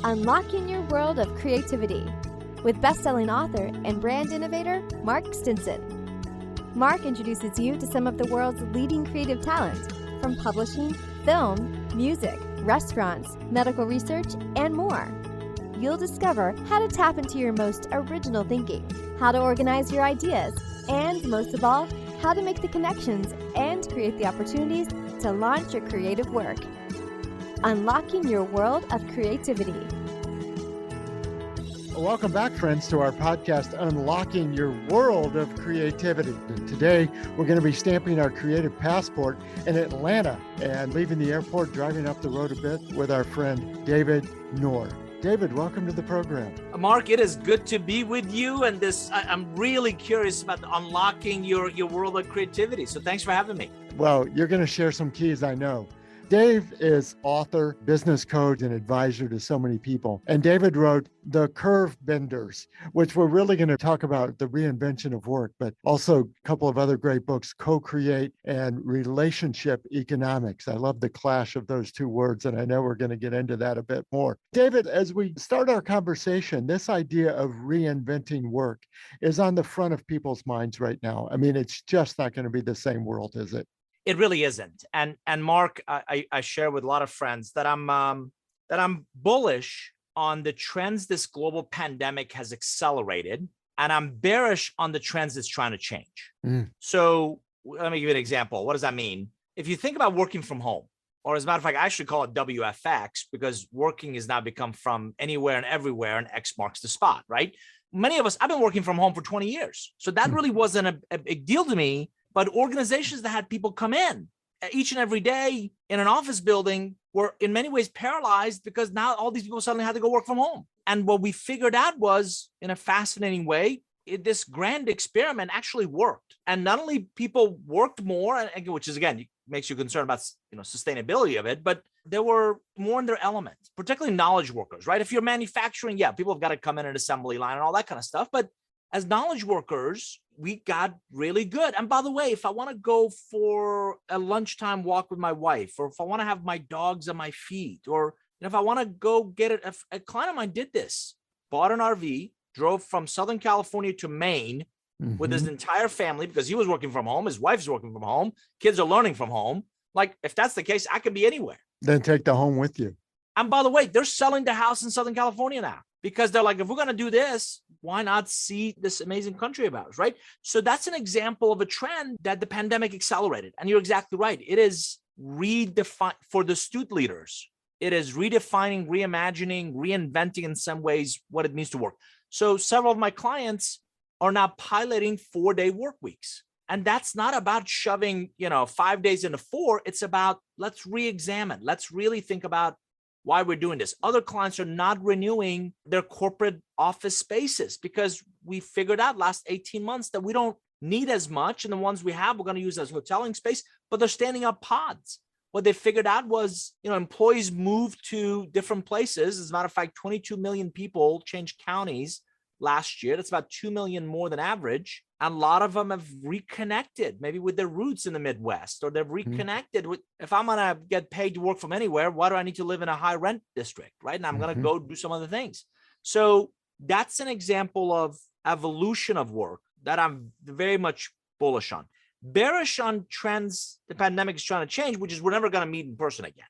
Unlocking Your World of Creativity with best-selling author and brand innovator Mark Stinson. Mark introduces you to some of the world's leading creative talent, from publishing, film, music, restaurants, medical research, and more. You'll discover how to tap into your most original thinking, how to organize your ideas, and most of all, how to make the connections and create the opportunities to launch your creative work. Unlocking Your World of Creativity. Welcome back, friends, to our podcast, Unlocking Your World of Creativity. Today, we're going to be stamping our creative passport in Atlanta and leaving the airport, driving up the road a bit with our friend, David Nour. David, welcome to the program. Mark, it is good to be with you. And I'm really curious about unlocking your world of creativity. So thanks for having me. Well, you're going to share some keys, I know. Dave is author, business coach, and advisor to so many people. And David wrote The Curve Benders, which we're really going to talk about the reinvention of work, but also a couple of other great books, Co-Create and Relationship Economics. I love the clash of those two words, and I know we're going to get into that a bit more. David, as we start our conversation, this idea of reinventing work is on the front of people's minds right now. I mean, it's just not going to be the same world, is it? It really isn't. And Mark, I share with a lot of friends that I'm bullish on the trends this global pandemic has accelerated, and I'm bearish on the trends it's trying to change. So let me give you an example. What does that mean? If you think about working from home, or as a matter of fact, I should call it WFX, because working has now become from anywhere and everywhere, and X marks the spot, right? Many of us, I've been working from home for 20 years. So that really wasn't a big deal to me. But organizations that had people come in each and every day in an office building were in many ways paralyzed, because now all these people suddenly had to go work from home. And what we figured out was, in a fascinating way, this grand experiment actually worked. And not only people worked more, which is, again, makes you concerned about sustainability of it, but they were more in their element, particularly knowledge workers, right? If you're manufacturing, people have got to come in an assembly line and all that kind of stuff. But as knowledge workers, we got really good. And by the way, if I want to go for a lunchtime walk with my wife, or if I want to have my dogs on my feet, or if I want to go get it, a client of mine did this, bought an RV, drove from Southern California to Maine with his entire family, because he was working from home, his wife's working from home, kids are learning from home. Like, if that's the case, I could be anywhere. Then take the home with you. And by the way, they're selling the house in Southern California now, because they're like, if we're going to do this, why not see this amazing country of ours, right? So that's an example of a trend that the pandemic accelerated. And you're exactly right. It is redefined for the astute leaders. It is redefining, reimagining, reinventing in some ways what it means to work. So several of my clients are now piloting 4-day work weeks. And that's not about shoving, 5 days into 4. It's about, let's re-examine. Let's really think about why we're doing this. Other clients are not renewing their corporate office spaces, because we figured out last 18 months that we don't need as much. And the ones we have, we're going to use as hoteling space, but they're standing up pods. What they figured out was, employees moved to different places. As a matter of fact, 22 million people changed counties last year. That's about 2 million more than average. And a lot of them have reconnected, maybe with their roots in the Midwest, or they've reconnected with, if I'm going to get paid to work from anywhere, why do I need to live in a high rent district, right? And I'm going to go do some other things. So that's an example of evolution of work that I'm very much bullish on. Bearish on trends the pandemic is trying to change, which is we're never going to meet in person again.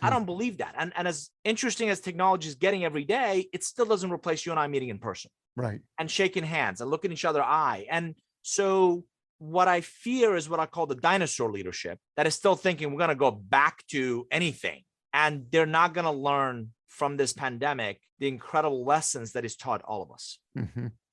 I don't believe that. And as interesting as technology is getting every day, it still doesn't replace you and I meeting in person. Right. And shaking hands and looking each other eye. And so what I fear is what I call the dinosaur leadership, that is still thinking we're going to go back to anything. And they're not going to learn from this pandemic the incredible lessons that it's taught all of us.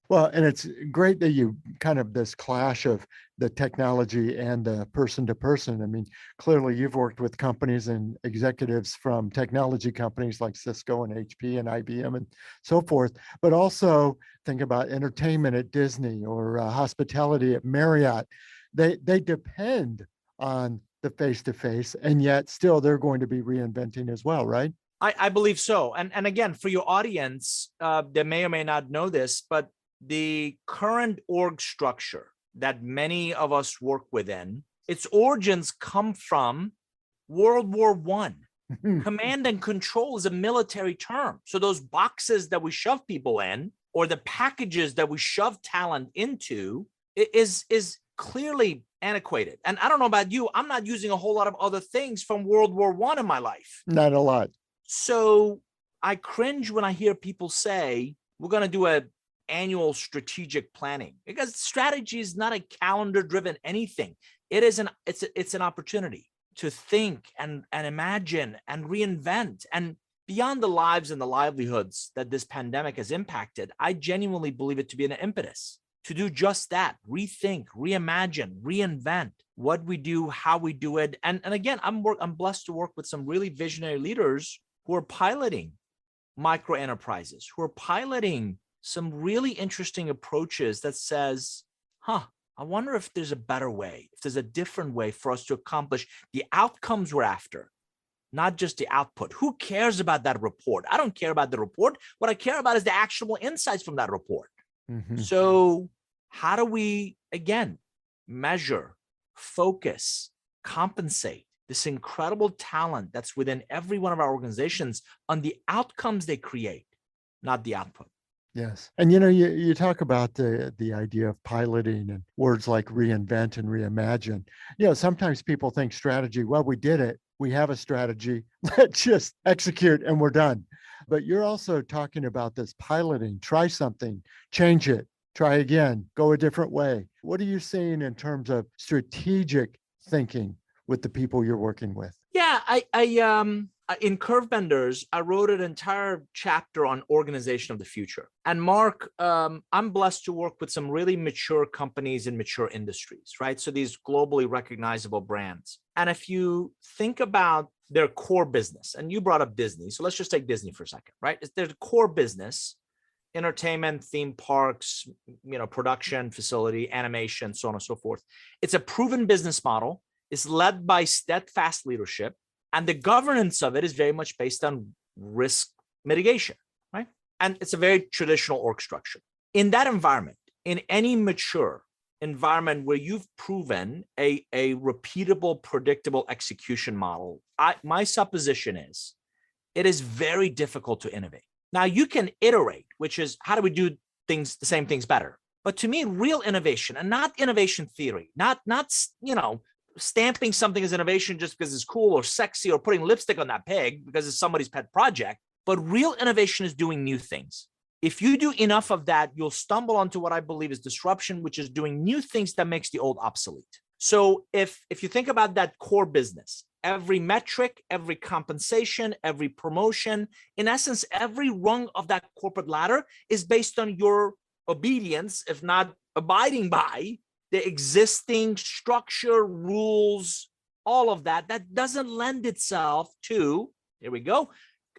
Well, and it's great that you kind of this clash of the technology and the person to person. I mean, clearly you've worked with companies and executives from technology companies like Cisco and HP and IBM and so forth, but also think about entertainment at Disney or hospitality at Marriott. They depend on the face-to-face, and yet still they're going to be reinventing as well, right? I believe so. And again, for your audience, they may or may not know this, but the current org structure that many of us work within, its origins come from World War I. Command and control is a military term. So those boxes that we shove people in, or the packages that we shove talent into, is clearly antiquated. And I don't know about you, I'm not using a whole lot of other things from World War I in my life. Not a lot. So I cringe when I hear people say, we're going to do an annual strategic planning, because strategy is not a calendar driven anything. It's an opportunity to think and imagine and reinvent. And beyond the lives and the livelihoods that this pandemic has impacted, I genuinely believe it to be an impetus to do just that: rethink, reimagine, reinvent what we do, how we do it. And again, I'm blessed to work with some really visionary leaders who are piloting micro enterprises, who are piloting some really interesting approaches that says, I wonder if there's a better way, if there's a different way for us to accomplish the outcomes we're after, not just the output. Who cares about that report? I don't care about the report. What I care about is the actionable insights from that report. Mm-hmm. So how do we, again, measure, focus, compensate this incredible talent that's within every one of our organizations on the outcomes they create, not the output? Yes. And you talk about the idea of piloting and words like reinvent and reimagine. Sometimes people think strategy, well, we did it. We have a strategy. Let's just execute and we're done. But you're also talking about this piloting. Try something, change it, try again, go a different way. What are you seeing in terms of strategic thinking with the people you're working with? Yeah, in Curve Benders, I wrote an entire chapter on organization of the future. And Mark, I'm blessed to work with some really mature companies in mature industries, right? So these globally recognizable brands. And if you think about their core business, and you brought up Disney, so let's just take Disney for a second, right? It's their core business: entertainment, theme parks, production, facility, animation, so on and so forth. It's a proven business model. It's led by steadfast leadership. And the governance of it is very much based on risk mitigation, right? And it's a very traditional org structure. In that environment, in any mature environment where you've proven a repeatable, predictable execution model, my supposition is it is very difficult to innovate. Now, you can iterate, which is how do we do the same things better? But to me, real innovation, and not innovation theory, not stamping something as innovation just because it's cool or sexy, or putting lipstick on that pig because it's somebody's pet project. But real innovation is doing new things. If you do enough of that, you'll stumble onto what I believe is disruption, which is doing new things that makes the old obsolete. So if you think about that core business, every metric, every compensation, every promotion, in essence, every rung of that corporate ladder is based on your obedience, if not abiding by the existing structure, rules, all of that doesn't lend itself to, here we go,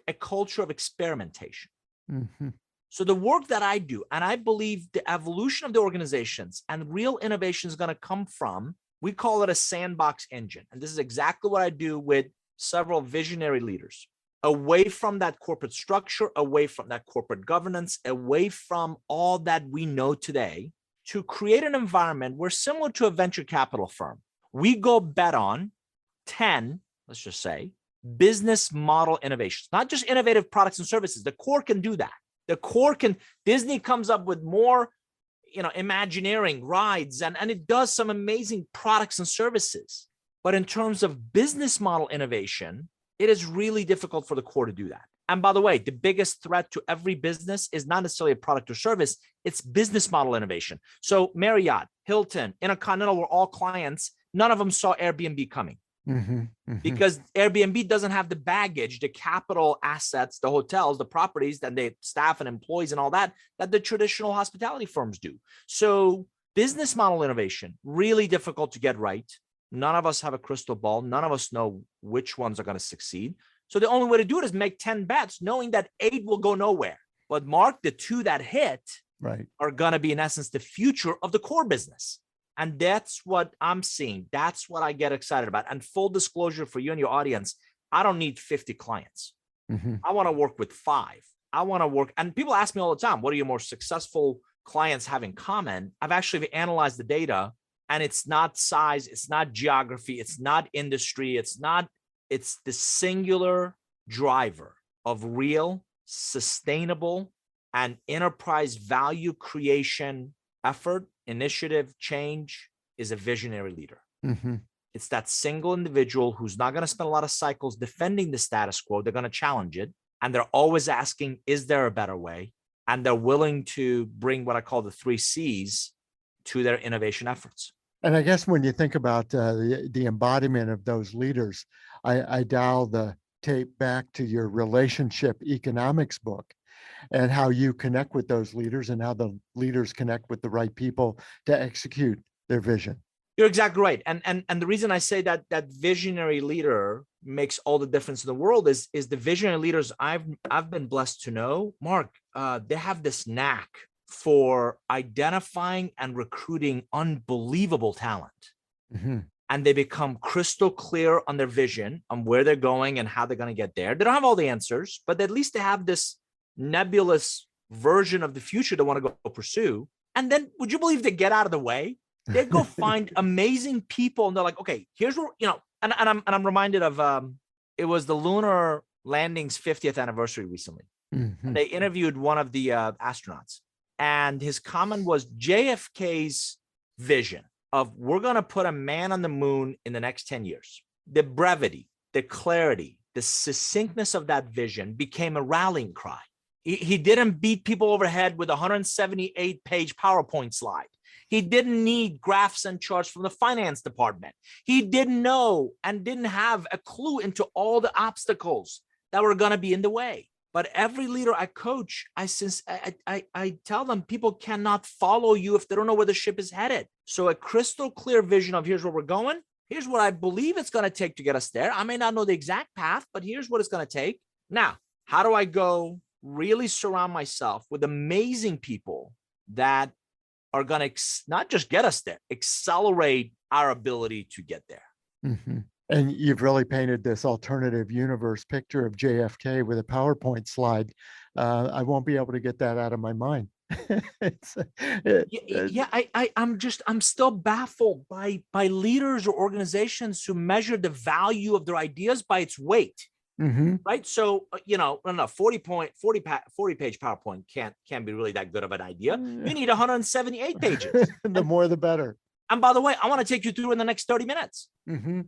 a culture of experimentation. Mm-hmm. So the work that I do, and I believe the evolution of the organizations and real innovation is going to come from, we call it a sandbox engine. And this is exactly what I do with several visionary leaders. Away from that corporate structure, away from that corporate governance, away from all that we know today, to create an environment where, similar to a venture capital firm, we go bet on 10, let's just say, business model innovations, not just innovative products and services. The core can do that. Disney comes up with more, Imagineering, rides, and it does some amazing products and services. But in terms of business model innovation, it is really difficult for the core to do that. And by the way, the biggest threat to every business is not necessarily a product or service, it's business model innovation. So Marriott, Hilton, Intercontinental were all clients. None of them saw Airbnb coming. Mm-hmm, mm-hmm. Because Airbnb doesn't have the baggage, the capital assets, the hotels, the properties, and the staff and employees and all that the traditional hospitality firms do. So business model innovation, really difficult to get right. None of us have a crystal ball. None of us know which ones are going to succeed. So the only way to do it is make 10 bets, knowing that 8 will go nowhere. But Mark, the 2 that hit are going to be, in essence, the future of the core business. And that's what I'm seeing. That's what I get excited about. And full disclosure for you and your audience, I don't need 50 clients. Mm-hmm. I want to work with 5. I want to work. And people ask me all the time, what do your more successful clients have in common? I've actually analyzed the data, and it's not size, it's not geography, it's not industry, it's not It's the singular driver of real, sustainable, and enterprise value creation effort, initiative, change is a visionary leader. Mm-hmm. It's that single individual who's not going to spend a lot of cycles defending the status quo. They're going to challenge it. And they're always asking, is there a better way? And they're willing to bring what I call the 3 C's to their innovation efforts. And I guess when you think about the embodiment of those leaders, I dial the tape back to your relationship economics book and how you connect with those leaders and how the leaders connect with the right people to execute their vision. You're exactly right. And the reason I say that visionary leader makes all the difference in the world is the visionary leaders I've been blessed to know, Mark, they have this knack for identifying and recruiting unbelievable talent. Mm-hmm. And they become crystal clear on their vision, on where they're going and how they're going to get there. They don't have all the answers, but at least they have this nebulous version of the future they want to go pursue. And then would you believe they get out of the way? They go find amazing people and they're like, okay, here's where, and I'm reminded of, it was the lunar landing's 50th anniversary recently. Mm-hmm. And they interviewed one of the astronauts, and his comment was JFK's vision of we're going to put a man on the moon in the next 10 years. The brevity, the clarity, the succinctness of that vision became a rallying cry. He didn't beat people over the head with a 178-page PowerPoint slide. He didn't need graphs and charts from the finance department. He didn't know and didn't have a clue into all the obstacles that were going to be in the way. But every leader I coach, I tell them people cannot follow you if they don't know where the ship is headed. So a crystal clear vision of here's where we're going. Here's what I believe it's going to take to get us there. I may not know the exact path, but here's what it's going to take. Now, how do I go really surround myself with amazing people that are going to not just get us there, accelerate our ability to get there? Mm-hmm. And you've really painted this alternative universe picture of JFK with a PowerPoint slide. I won't be able to get that out of my mind. I'm still baffled by leaders or organizations who measure the value of their ideas by its weight. Mm-hmm. Right. So, 40 page PowerPoint can't be really that good of an idea. You need 178 pages. The more, the better. And by the way, I want to take you through in the next 30 minutes. Mm-hmm.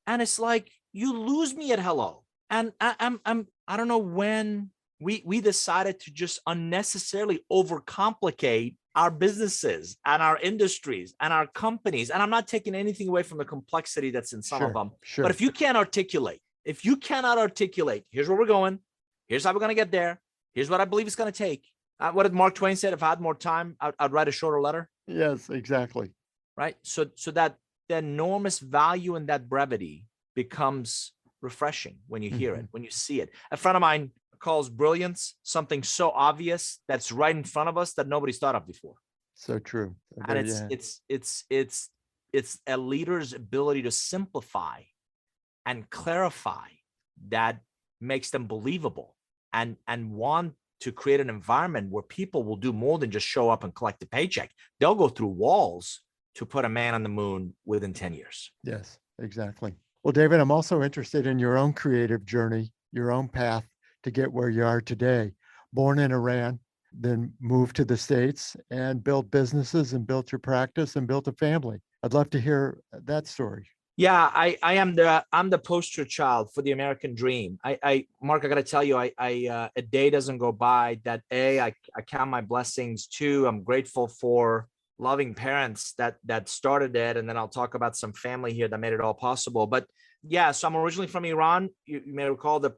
And it's like, you lose me at hello. And I don't know when we decided to just unnecessarily overcomplicate our businesses and our industries and our companies. And I'm not taking anything away from the complexity that's in some of them. Sure. But if you cannot articulate, here's where we're going, here's how we're going to get there, here's what I believe it's going to take. What did Mark Twain said? If I had more time, I'd write a shorter letter. Yes, exactly. Right. So that the enormous value in that brevity becomes refreshing when you hear it, when you see it. A friend of mine calls brilliance something so obvious that's right in front of us that nobody's thought of before. So true. And it's a leader's ability to simplify and clarify that makes them believable and want to create an environment where people will do more than just show up and collect a paycheck. They'll go through walls to put a man on the moon within 10 years. Yes, exactly. Well, David, I'm also interested in your own creative journey, your own path to get where you are today. Born in Iran, then moved to the States and built businesses and built your practice and built a family. I'd love to hear that story. Yeah, I'm the poster child for the American dream. Mark, I got to tell you, a day doesn't go by that I count my blessings. 2, I'm grateful for loving parents that started it. And then I'll talk about some family here that made it all possible. But yeah, so I'm originally from Iran. You may recall the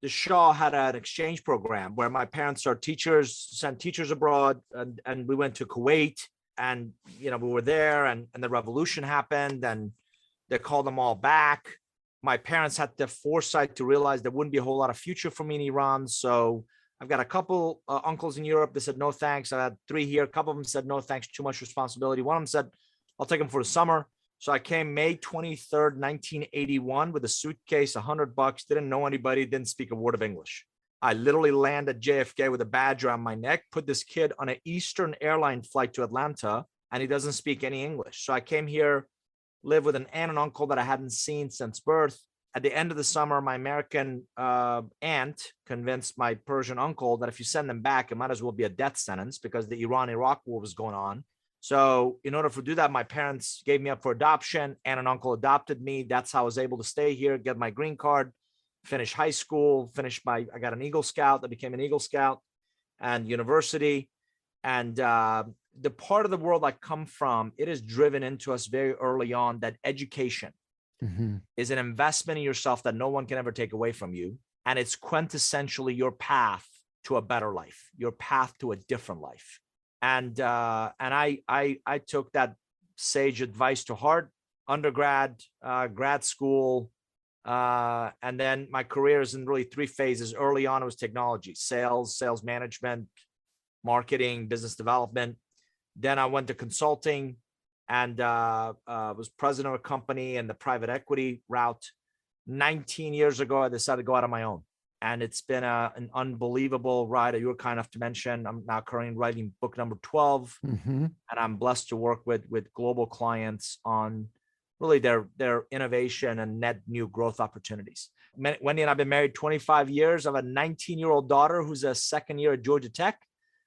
Shah had an exchange program where my parents are teachers, sent teachers abroad, and we went to Kuwait, and we were there, and the revolution happened, and they called them all back. My parents had the foresight to realize there wouldn't be a whole lot of future for me in Iran. So I've got a couple uncles in Europe that said, no, thanks. I had 3 here. A couple of them said, no, thanks, too much responsibility. One of them said, I'll take them for the summer. So I came May 23rd, 1981 with a suitcase, $100, didn't know anybody, didn't speak a word of English. I literally landed JFK with a badge around my neck, put this kid on an Eastern airline flight to Atlanta, and he doesn't speak any English. So I came here, lived with an aunt and uncle that I hadn't seen since birth. at the end of the summer, my American aunt convinced my Persian uncle that if you send them back, it might as well be a death sentence because the Iran-Iraq war was going on. So in order to do that, my parents gave me up for adoption, and an uncle adopted me. That's how I was able to stay here, get my green card, finish high school, I got an Eagle Scout. I became an Eagle Scout and university. And the part of the world I come from, it is driven into us very early on that education is an investment in yourself that no one can ever take away from you. And it's quintessentially your path to a better life, your path to a different life. And I took that sage advice to heart, undergrad, grad school, and then my career is in really three phases. Early on, it was technology, sales management, marketing, business development. Then I went to consulting and was president of a company in the private equity route. 19 years ago, I decided to go out on my own. And it's been an unbelievable ride. You were kind enough to mention, I'm now currently writing book number 12. And I'm blessed to work with global clients on really their innovation and net new growth opportunities. Wendy and I have been married 25 years. I have a 19-year-old daughter who's a second year at Georgia Tech.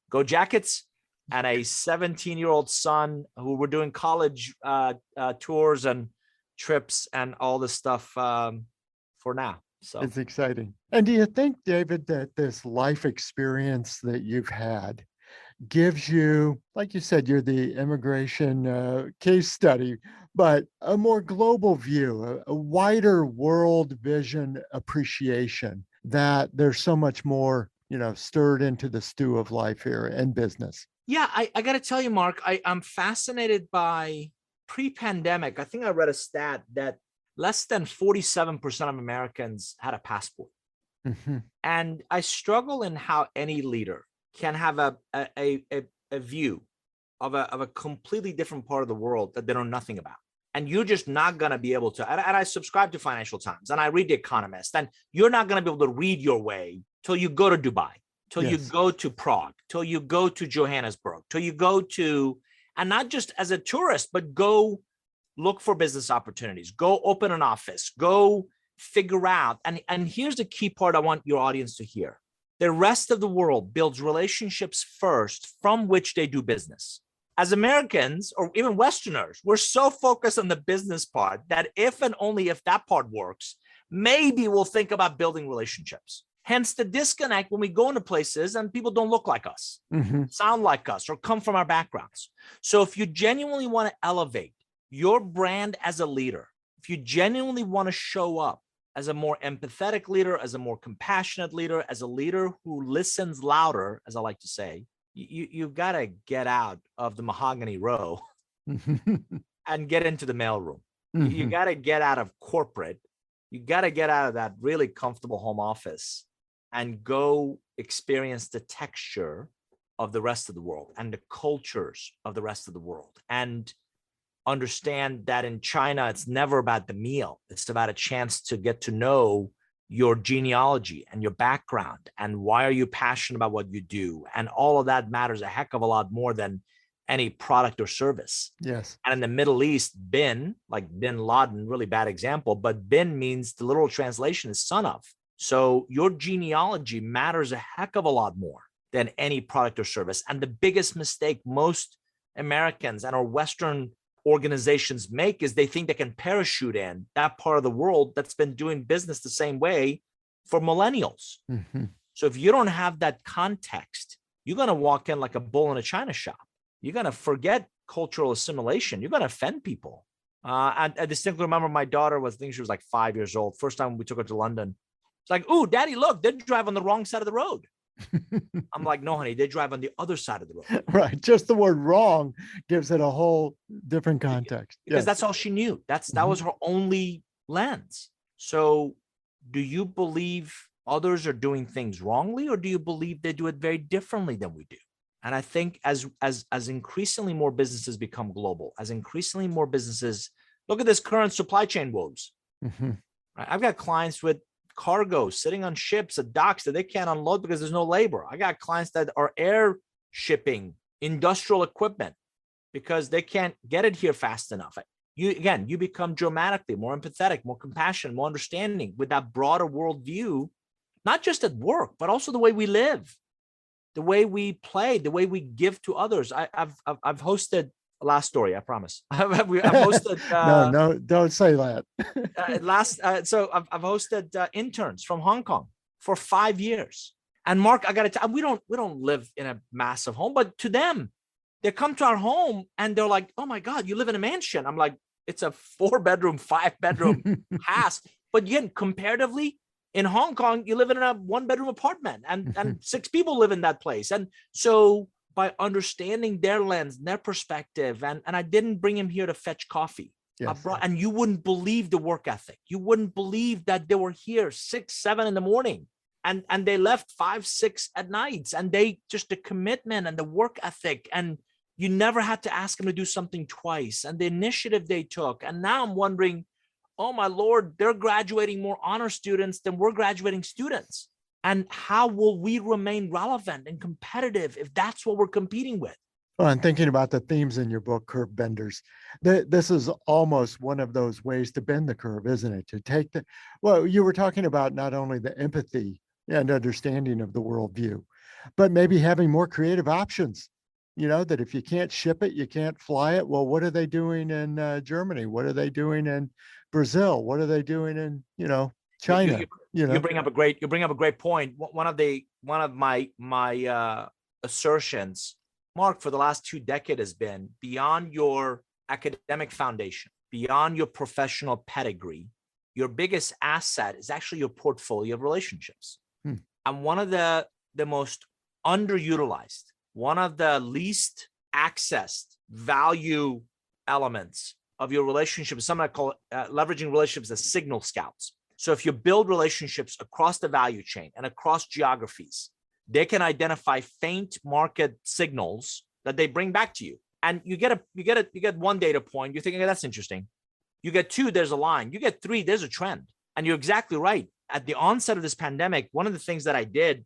Go Jackets. And a 17-year-old son who we're doing college tours and trips and all this stuff for now. So it's exciting. And do you think, David, that this life experience that you've had gives you, like you said, you're the immigration case study, but a more global view, a wider world vision appreciation that there's so much more, stirred into the stew of life here and business? Yeah, I got to tell you, Mark, I'm fascinated by pre-pandemic. I think I read a stat that less than 47% of Americans had a passport. And I struggle in how any leader can have a view of a completely different part of the world that they know nothing about. And you're just not going to be able to, and I subscribe to Financial Times and I read The Economist, and you're not going to be able to read your way till you go to Dubai, till you go to Prague, till you go to Johannesburg, till you go to, and not just as a tourist, but go look for business opportunities, go open an office, go figure out. And here's the key part I want your audience to hear. The rest of the world builds relationships first from which they do business. As Americans, or even Westerners, we're so focused on the business part that if and only if that part works, maybe we'll think about building relationships. Hence the disconnect when we go into places and people don't look like us, sound like us, or come from our backgrounds. So if you genuinely want to elevate your brand as a leader, if you genuinely want to show up as a more empathetic leader, as a more compassionate leader, as a leader who listens louder, as I like to say, you've got to get out of the mahogany row and get into the mailroom. You got to get out of corporate. You got to get out of that really comfortable home office and go experience the texture of the rest of the world and the cultures of the rest of the world. And understand that in China, it's never about the meal. It's about a chance to get to know your genealogy and your background and why are you passionate about what you do. And all of that matters a heck of a lot more than any product or service. Yes. And in the Middle East, bin, like bin Laden, really bad example, but bin means the literal translation is son of. So your genealogy matters a heck of a lot more than any product or service. And the biggest mistake most Americans and our Western organizations make is they think they can parachute in that part of the world that's been doing business the same way for millennials. So if you don't have that context, you're going to walk in like a bull in a china shop. You're going to forget cultural assimilation. You're going to offend people. And I distinctly remember my daughter I think she was like 5 years old. First time we took her to London. It's like, "Ooh, Daddy, look, they drive on the wrong side of the road." I'm like, "No, honey, they drive on the other side of the road." Right. Just the word wrong gives it a whole different context. Because that's all she knew. That was her only lens. So do you believe others are doing things wrongly, or do you believe they do it very differently than we do? And I think as increasingly more businesses become global, as increasingly more businesses look at this current supply chain woes. Right? I've got clients with cargo sitting on ships at docks that they can't unload because there's no labor. I got clients that are air shipping industrial equipment because they can't get it here fast enough. you become dramatically more empathetic, more compassionate, more understanding with that broader worldview, not just at work, but also the way we live, the way we play, the way we give to others. I've hosted last story, I promise. I've hosted No, don't say that. so I've hosted interns from Hong Kong for 5 years. And Mark, I got to tell you, we don't live in a massive home, but to them, they come to our home and they're like, "Oh my God, you live in a mansion." I'm like, "It's a 4-bedroom, 5-bedroom house." But yet, comparatively, in Hong Kong, you live in a 1-bedroom apartment, and 6 people live in that place. And so by understanding their lens, their perspective, and I didn't bring him here to fetch coffee. Yes. And you wouldn't believe the work ethic. You wouldn't believe that they were here 6, 7 in the morning. And they left 5, 6 at nights, and they just the commitment and the work ethic, and you never had to ask them to do something twice, and the initiative they took. And now I'm wondering, oh my Lord, they're graduating more honor students than we're graduating students. And how will we remain relevant and competitive if that's what we're competing with? Well, I'm thinking about the themes in your book, Curve Benders. This is almost one of those ways to bend the curve, isn't it? To take well, you were talking about not only the empathy and understanding of the worldview, but maybe having more creative options. That if you can't ship it, you can't fly it. Well, what are they doing in Germany? What are they doing in Brazil? What are they doing in, China? You bring up a great point. One of my assertions, Mark, for the last 2 decades has been beyond your academic foundation, beyond your professional pedigree, your biggest asset is actually your portfolio of relationships. And one of the most underutilized, one of the least accessed value elements of your relationship is something I call leveraging relationships as signal scouts. So if you build relationships across the value chain and across geographies, they can identify faint market signals that they bring back to you. And you get 1 data point. You're thinking, "Oh, that's interesting." You get 2, there's a line. You get 3, there's a trend. And you're exactly right. At the onset of this pandemic, one of the things that I did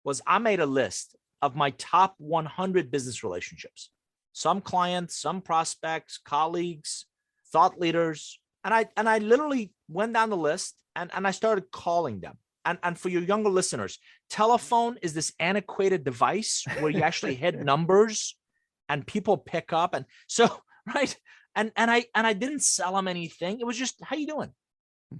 was I made a list of my top 100 business relationships. Some clients, some prospects, colleagues, thought leaders. And I literally went down the list and I started calling them. And for your younger listeners, telephone is this antiquated device where you actually hit numbers and people pick up. And so, right. And I didn't sell them anything. It was just, "How you doing?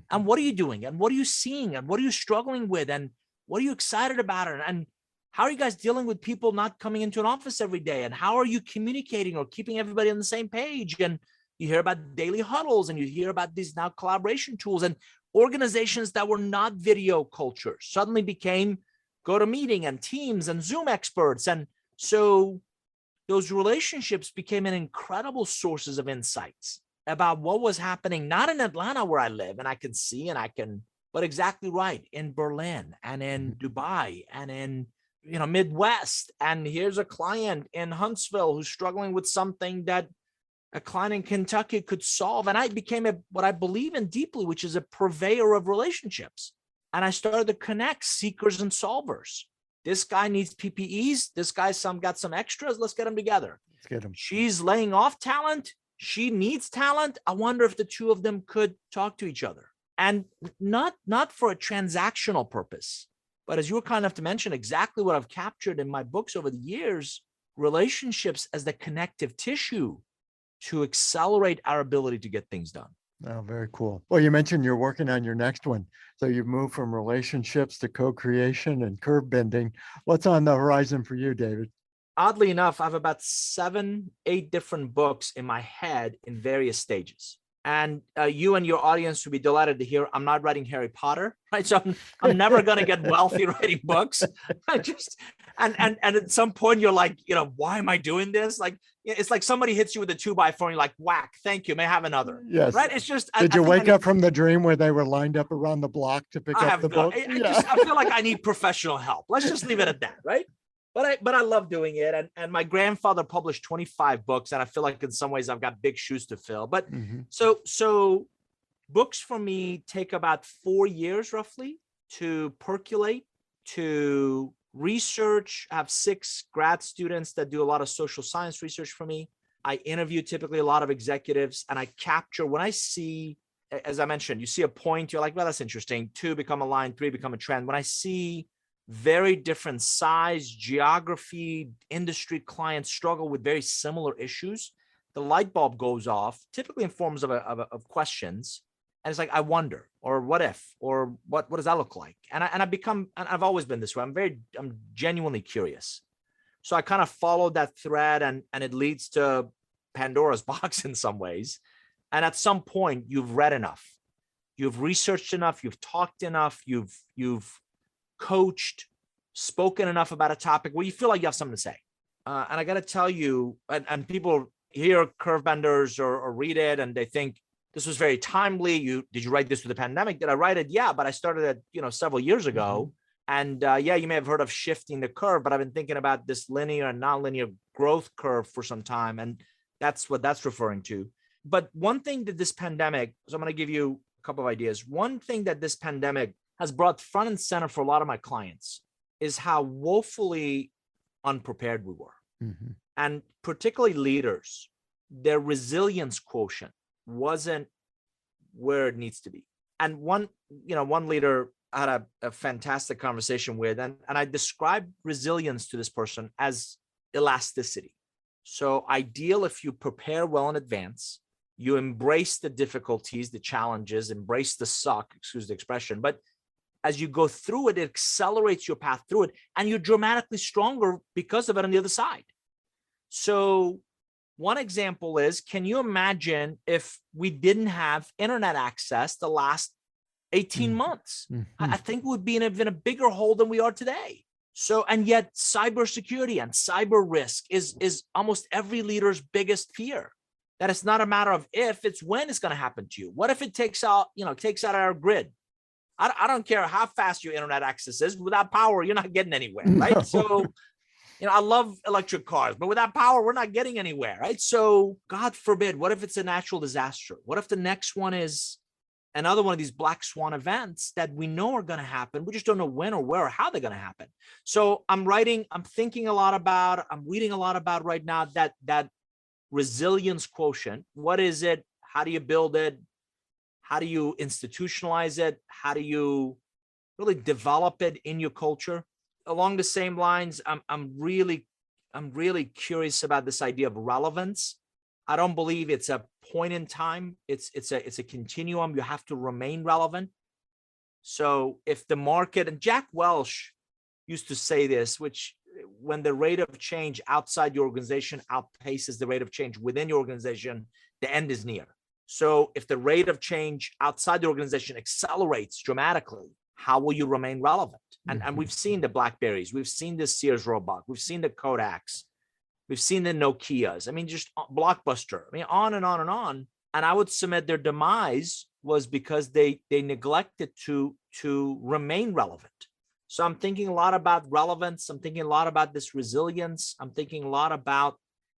And what are you doing? And what are you seeing? And what are you struggling with? And what are you excited about? And how are you guys dealing with people not coming into an office every day? And how are you communicating or keeping everybody on the same page?" And you hear about daily huddles, and you hear about these now collaboration tools, and organizations that were not video cultures suddenly became GoToMeeting and Teams and Zoom experts. And so those relationships became an incredible sources of insights about what was happening, not in Atlanta where I live and I can see but exactly right, in Berlin and in Dubai and in Midwest. And here's a client in Huntsville who's struggling with something that a client in Kentucky could solve. And I became what I believe in deeply, which is a purveyor of relationships. And I started to connect seekers and solvers. This guy needs PPEs. This guy's got some extras. Let's get them together. Let's get them. She's laying off talent. She needs talent. I wonder if the 2 of them could talk to each other. And not for a transactional purpose, but as you were kind enough to mention, exactly what I've captured in my books over the years, relationships as the connective tissue to accelerate our ability to get things done. Oh, very cool. Well, you mentioned you're working on your next one. So you've moved from relationships to co-creation and curve bending. What's on the horizon for you, David? Oddly enough, I have about 7, 8 different books in my head in various stages. And you and your audience will be delighted to hear I'm not writing Harry Potter, right? So I'm never going to get wealthy writing books. And at some point you're like, why am I doing this? Like, it's like somebody hits you with a 2x4 and you're like, whack, thank you, may I have another. Yes. Right. It's just, Did you wake up from the dream where they were lined up around the block to pick up the book? I feel like I need professional help. Let's just leave it at that. Right. But I love doing it. And my grandfather published 25 books. And I feel like in some ways I've got big shoes to fill. But so books for me take about 4 years roughly to percolate, to research. I have 6 grad students that do a lot of social science research for me. I interview typically a lot of executives, and I capture when I see, as I mentioned, you see a point, you're like, well, that's interesting. 2 become a line, 3 become a trend. When I see very different size, geography, industry clients struggle with very similar issues, the light bulb goes off, typically in forms of questions. And it's like, I wonder, or what if, or what does that look like? And I've always been this way. I'm genuinely curious. So I kind of followed that thread, and it leads to Pandora's box in some ways. And at some point you've read enough, you've researched enough, you've talked enough, you've coached, spoken enough about a topic where you feel like you have something to say. And I got to tell you, and people hear Curve Benders or read it, and they think this was very timely. Did you write this through the pandemic? Did I write it? Yeah, but I started it, several years ago. And yeah, you may have heard of shifting the curve, but I've been thinking about this linear and nonlinear growth curve for some time. And that's what that's referring to. But one thing that this pandemic, so I'm going to give you a couple of ideas. One thing that this pandemic has brought front and center for a lot of my clients is how woefully unprepared we were. And particularly leaders, their resilience quotient wasn't where it needs to be. And one leader I had a fantastic conversation with, and I described resilience to this person as elasticity. So ideal if you prepare well in advance, you embrace the difficulties, the challenges, embrace the suck, excuse the expression, but as you go through it, it accelerates your path through it, and you're dramatically stronger because of it on the other side. So one example is, can you imagine if we didn't have internet access the last 18 months? I think we would be in a bigger hole than we are today. So, and yet cybersecurity and cyber risk is almost every leader's biggest fear. That it's not a matter of if, it's when it's going to happen to you. What if it takes out our grid? I don't care how fast your internet access is. Without power, you're not getting anywhere, right? No. So, I love electric cars, but without power, we're not getting anywhere, right? So God forbid, what if it's a natural disaster? What if the next one is another one of these black swan events that we know are going to happen? We just don't know when or where or how they're going to happen. So I'm thinking a lot about, I'm reading a lot about right now that resilience quotient. What is it? How do you build it? How do you institutionalize it? How do you really develop it in your culture? Along the same lines, I'm really curious about this idea of relevance. I don't believe it's a point in time. It's a continuum. You have to remain relevant. So if the market, and Jack Welch used to say this, which when the rate of change outside your organization outpaces the rate of change within your organization, the end is near. So if the rate of change outside the organization accelerates dramatically, how will you remain relevant? And we've seen the BlackBerries, we've seen the Sears Roebuck, we've seen the Kodaks, we've seen the Nokias. I mean, just Blockbuster. I mean, on and on and on. And I would submit their demise was because they neglected to remain relevant. So I'm thinking a lot about relevance. I'm thinking a lot about this resilience. I'm thinking a lot about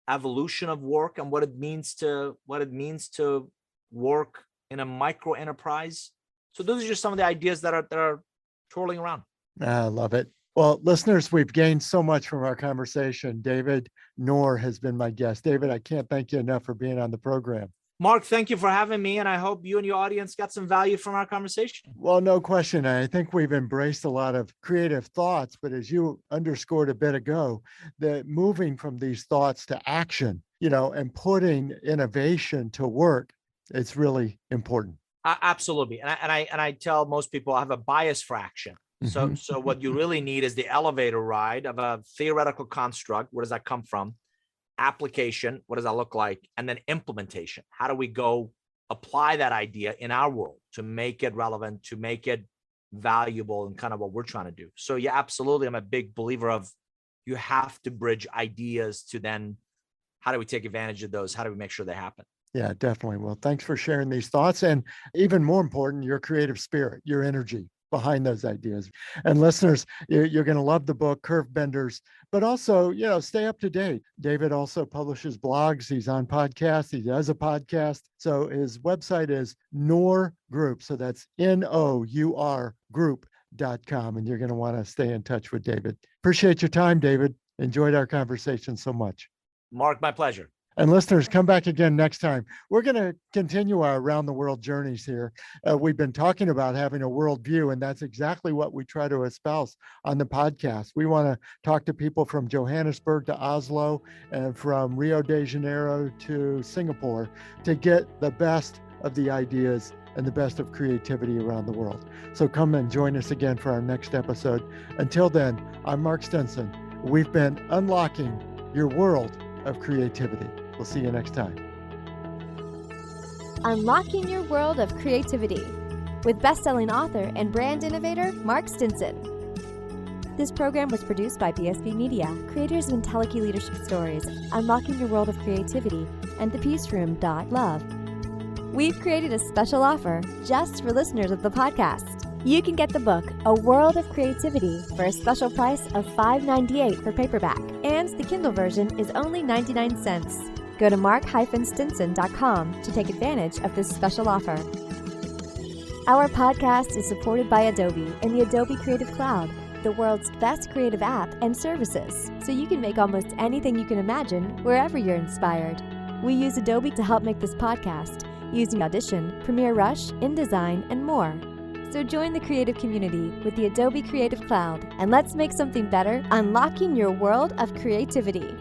evolution of work and what it means to work in a micro enterprise. So those are just some of the ideas that are twirling around. I love it. Well, listeners, we've gained so much from our conversation. David Nour has been my guest. David, I can't thank you enough for being on the program. Mark, thank you for having me. And I hope you and your audience got some value from our conversation. Well, no question. I think we've embraced a lot of creative thoughts, but as you underscored a bit ago, that moving from these thoughts to action, and putting innovation to work, it's really important. Absolutely. And I tell most people I have a bias for action. So what you really need is the elevator ride of a theoretical construct. Where does that come from? Application. What does that look like? And then implementation. How do we go apply that idea in our world to make it relevant, to make it valuable, and kind of what we're trying to do. So yeah, absolutely. I'm a big believer of you have to bridge ideas to then how do we take advantage of those? How do we make sure they happen? Yeah, definitely. Well, thanks for sharing these thoughts. And even more important, your creative spirit, your energy behind those ideas. And listeners, you're going to love the book, Curve Benders, but also, stay up to date. David also publishes blogs. He's on podcasts. He does a podcast. So his website is Nour Group. So that's NOUR Group.com. And you're going to want to stay in touch with David. Appreciate your time, David. Enjoyed our conversation so much. Mark, my pleasure. And listeners, come back again next time. We're going to continue our around the world journeys here. We've been talking about having a world view, and that's exactly what we try to espouse on the podcast. We want to talk to people from Johannesburg to Oslo and from Rio de Janeiro to Singapore to get the best of the ideas and the best of creativity around the world. So come and join us again for our next episode. Until then, I'm Mark Stinson. We've been unlocking your world of creativity. We'll see you next time. Unlocking Your World of Creativity with best-selling author and brand innovator Mark Stinson. This program was produced by BSB Media, creators of IntelliKey Leadership Stories, Unlocking Your World of Creativity, and thepeaceroom.love. We've created a special offer just for listeners of the podcast. You can get the book, A World of Creativity, for a special price of $5.98 for paperback, and the Kindle version is only 99 cents. Go to mark-stinson.com to take advantage of this special offer. Our podcast is supported by Adobe and the Adobe Creative Cloud, the world's best creative app and services, so you can make almost anything you can imagine wherever you're inspired. We use Adobe to help make this podcast, using Audition, Premiere Rush, InDesign, and more. So join the creative community with the Adobe Creative Cloud, and let's make something better, unlocking your world of creativity.